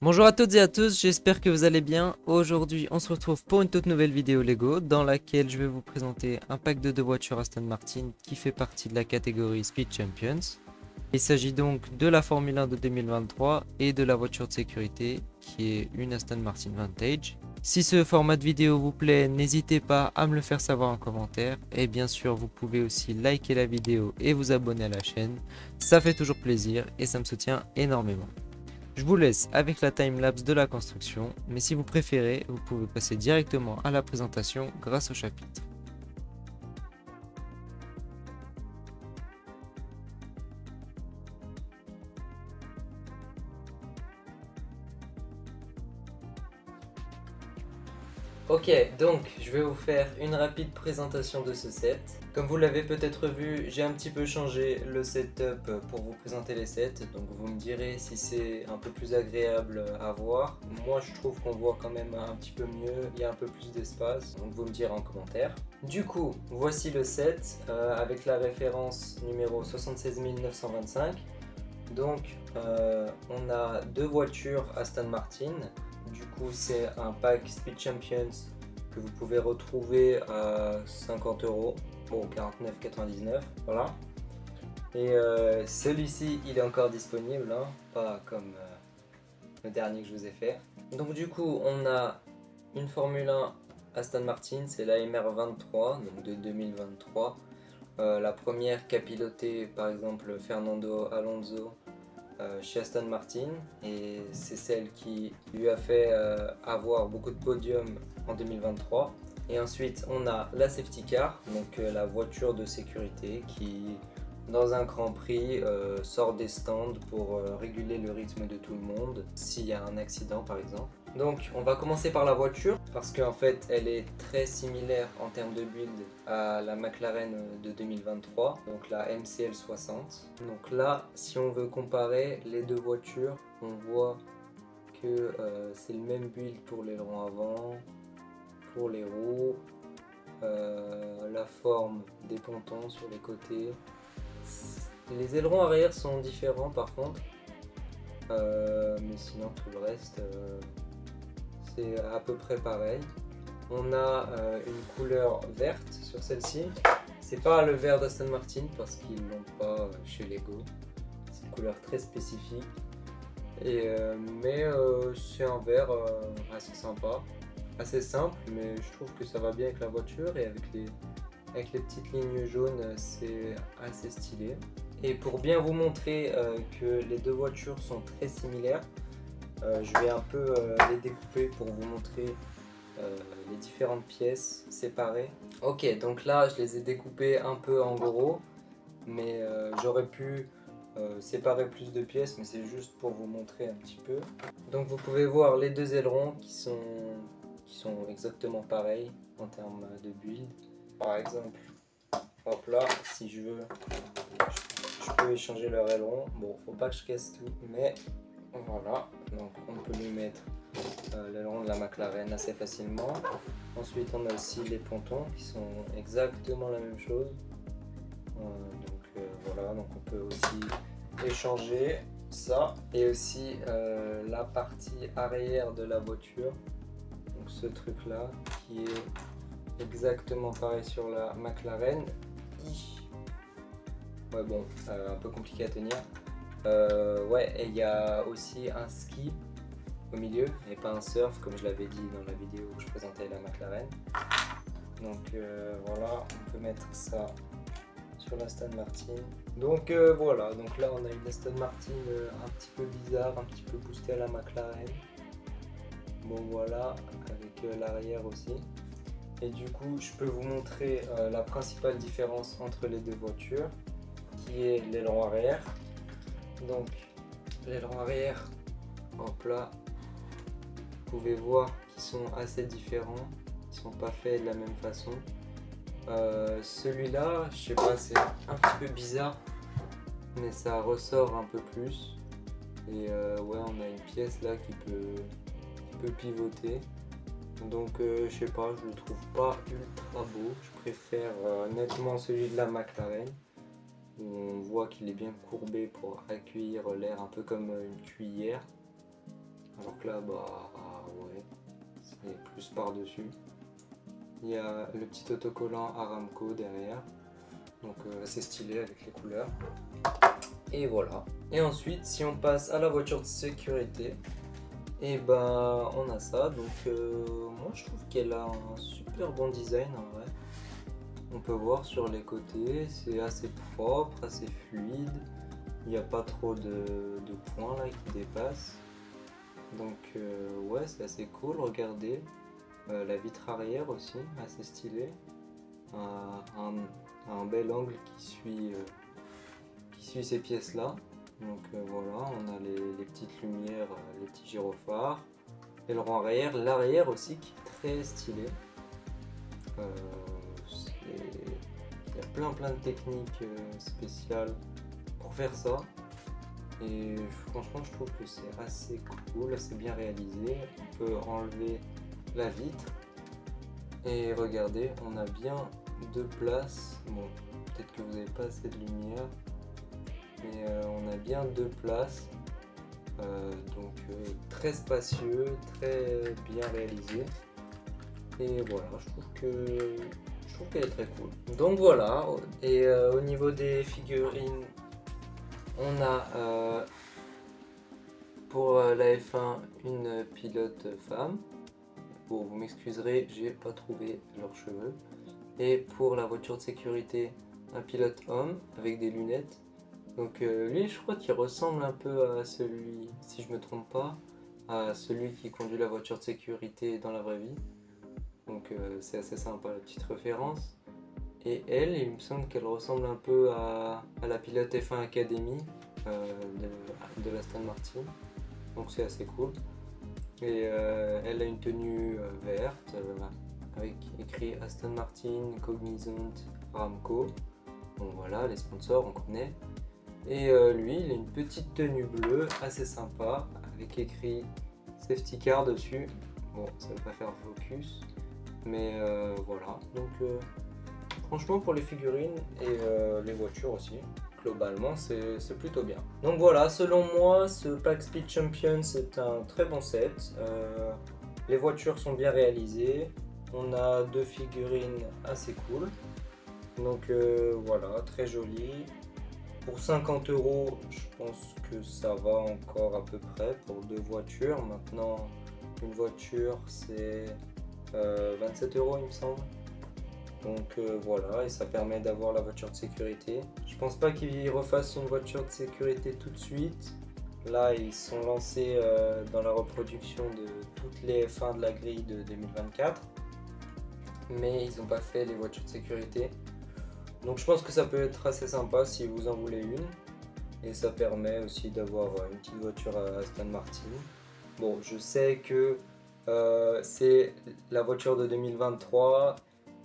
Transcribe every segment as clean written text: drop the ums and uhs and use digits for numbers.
Bonjour à toutes et à tous, j'espère que vous allez bien. Aujourd'hui, on se retrouve pour une toute nouvelle vidéo Lego dans laquelle je vais vous présenter un pack de deux voitures Aston Martin qui fait partie de la catégorie Speed Champions. Il s'agit donc de la Formule 1 de 2023 et de la voiture de sécurité qui est une Aston Martin Vantage. Si ce format de vidéo vous plaît, n'hésitez pas à me le faire savoir en commentaire. Et bien sûr, vous pouvez aussi liker la vidéo et vous abonner à la chaîne. Ça fait toujours plaisir et ça me soutient énormément. Je vous laisse avec la timelapse de la construction, mais si vous préférez, vous pouvez passer directement à la présentation grâce au chapitre. Ok, donc je vais vous faire une rapide présentation de ce set. Comme vous l'avez peut-être vu, j'ai un petit peu changé le setup pour vous présenter les sets, donc vous me direz si c'est un peu plus agréable à voir. Moi je trouve qu'on voit quand même un petit peu mieux, il y a un peu plus d'espace, donc vous me direz en commentaire. Du coup, voici le set avec la référence numéro 76 925. Donc on a deux voitures Aston Martin. Du coup, c'est un pack Speed Champions que vous pouvez retrouver à 50 € pour 49,99. Voilà. Et celui-ci, il est encore disponible, hein, pas comme le dernier que je vous ai fait. Donc, du coup, on a une Formule 1 Aston Martin, c'est la MR23, donc de 2023. La première qu'a piloté par exemple Fernando Alonso chez Aston Martin, et c'est celle qui lui a fait avoir beaucoup de podiums en 2023. Et ensuite on a la safety car, donc la voiture de sécurité qui dans un Grand Prix sort des stands pour réguler le rythme de tout le monde s'il y a un accident par exemple. Donc on va commencer par la voiture parce qu'en fait elle est très similaire en termes de build à la McLaren de 2023, donc la MCL 60. Donc là, si on veut comparer les deux voitures, on voit que c'est le même build pour l'aileron avant, pour les roues, la forme des pontons sur les côtés. Les ailerons arrière sont différents par contre, mais sinon tout le reste c'est à peu près pareil. On a une couleur verte sur celle-ci. C'est pas le vert d'Aston Martin parce qu'ils l'ont pas chez Lego. C'est une couleur très spécifique. Mais c'est un vert assez sympa, assez simple, mais je trouve que ça va bien avec la voiture et avec les petites lignes jaunes, c'est assez stylé. Et pour bien vous montrer que les deux voitures sont très similaires, je vais un peu les découper pour vous montrer les différentes pièces séparées. Ok, donc là je les ai découpées un peu en gros, mais j'aurais pu séparer plus de pièces, mais c'est juste pour vous montrer un petit peu. Donc vous pouvez voir les deux ailerons qui sont exactement pareils en termes de build. Par exemple, hop là, si je veux, je peux échanger leur aileron. Bon, faut pas que je casse tout, mais voilà. Donc on peut lui mettre l'aileron de la McLaren assez facilement. Ensuite, on a aussi les pontons qui sont exactement la même chose. Voilà, donc on peut aussi échanger ça. Et aussi la partie arrière de la voiture. Donc ce truc là qui est exactement pareil sur la McLaren. Ouais, bon, un peu compliqué à tenir. Ouais, et il y a aussi un ski au milieu et pas un surf comme je l'avais dit dans la vidéo où je présentais la McLaren. Donc voilà, on peut mettre ça sur l'Aston Martin. Donc voilà, donc là on a une Aston Martin un petit peu bizarre, un petit peu boostée à la McLaren. Bon voilà, avec l'arrière aussi. Et du coup je peux vous montrer la principale différence entre les deux voitures, qui est l'aileron arrière. Donc l'aileron arrière, hop là, vous pouvez voir qu'ils sont assez différents, ils sont pas faits de la même façon. Celui-là, je sais pas, c'est un petit peu bizarre, mais ça ressort un peu plus. Et ouais, on a une pièce là qui peut pivoter. Donc je sais pas, je le trouve pas ultra beau. Je préfère nettement celui de la McLaren, où on voit qu'il est bien courbé pour accueillir l'air un peu comme une cuillère. Alors que là, bah ouais, c'est plus par-dessus. Il y a le petit autocollant Aramco derrière, donc assez stylé avec les couleurs. Et voilà. Et ensuite, si on passe à la voiture de sécurité, et ben on a ça. Donc moi je trouve qu'elle a un super bon design en vrai. On peut voir sur les côtés, c'est assez propre, assez fluide. Il n'y a pas trop de points là qui dépassent. Donc ouais, c'est assez cool. Regardez, la vitre arrière aussi, assez stylée. Un bel angle qui suit ces pièces là. Donc voilà, on a les petites lumières, les petits gyrophares. Et le rang arrière, l'arrière aussi qui est très stylé. Il y a plein de techniques spéciales pour faire ça. Et franchement, je trouve que c'est assez cool, assez bien réalisé. On peut enlever la vitre. Et regardez, on a bien deux places. Bon, peut-être que vous n'avez pas assez de lumière. Mais on a bien deux places. Donc très spacieux, très bien réalisé. Et voilà, je trouve qu'elle est très cool. Donc voilà, et au niveau des figurines, on a pour la F1 une pilote femme. Bon, vous m'excuserez, j'ai pas trouvé leurs cheveux. Et pour la voiture de sécurité, un pilote homme avec des lunettes. Donc lui, je crois qu'il ressemble un peu à celui, si je me trompe pas, à celui qui conduit la voiture de sécurité dans la vraie vie. Donc c'est assez sympa, la petite référence. Et elle, il me semble qu'elle ressemble un peu à la pilote F1 Academy de l'Aston Martin. Donc c'est assez cool. Et elle a une tenue verte avec écrit Aston Martin, Cognizant, Aramco. Bon voilà, les sponsors on connaît. Et lui, il a une petite tenue bleue assez sympa avec écrit Safety Car dessus. Bon, ça ne va pas faire focus, mais voilà. Donc franchement, pour les figurines et les voitures aussi, globalement, c'est plutôt bien. Donc voilà, selon moi, ce Pack Speed Champion, c'est un très bon set. Les voitures sont bien réalisées. On a deux figurines assez cool. Donc voilà, très joli. Pour 50 €, je pense que ça va encore à peu près pour deux voitures. Maintenant, une voiture, c'est 27 € il me semble. Donc voilà, et ça permet d'avoir la voiture de sécurité. Je pense pas qu'ils refassent une voiture de sécurité tout de suite. Là, ils sont lancés dans la reproduction de toutes les F1 de la grille de 2024. Mais ils n'ont pas fait les voitures de sécurité. Donc je pense que ça peut être assez sympa si vous en voulez une. Et ça permet aussi d'avoir une petite voiture à Aston Martin. Bon, je sais que c'est la voiture de 2023,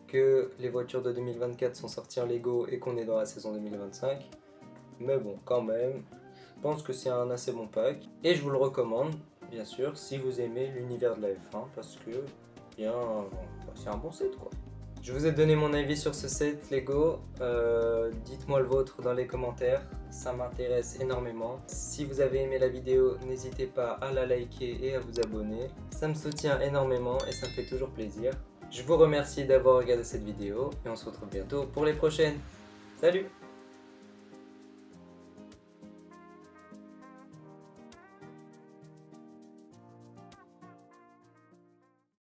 que les voitures de 2024 sont sorties en Lego et qu'on est dans la saison 2025. Mais bon, quand même, je pense que c'est un assez bon pack. Et je vous le recommande, bien sûr, si vous aimez l'univers de la F1, parce que bien, c'est un bon set quoi. Je vous ai donné mon avis sur ce set Lego, dites-moi le vôtre dans les commentaires, ça m'intéresse énormément. Si vous avez aimé la vidéo, n'hésitez pas à la liker et à vous abonner, ça me soutient énormément et ça me fait toujours plaisir. Je vous remercie d'avoir regardé cette vidéo et on se retrouve bientôt pour les prochaines. Salut!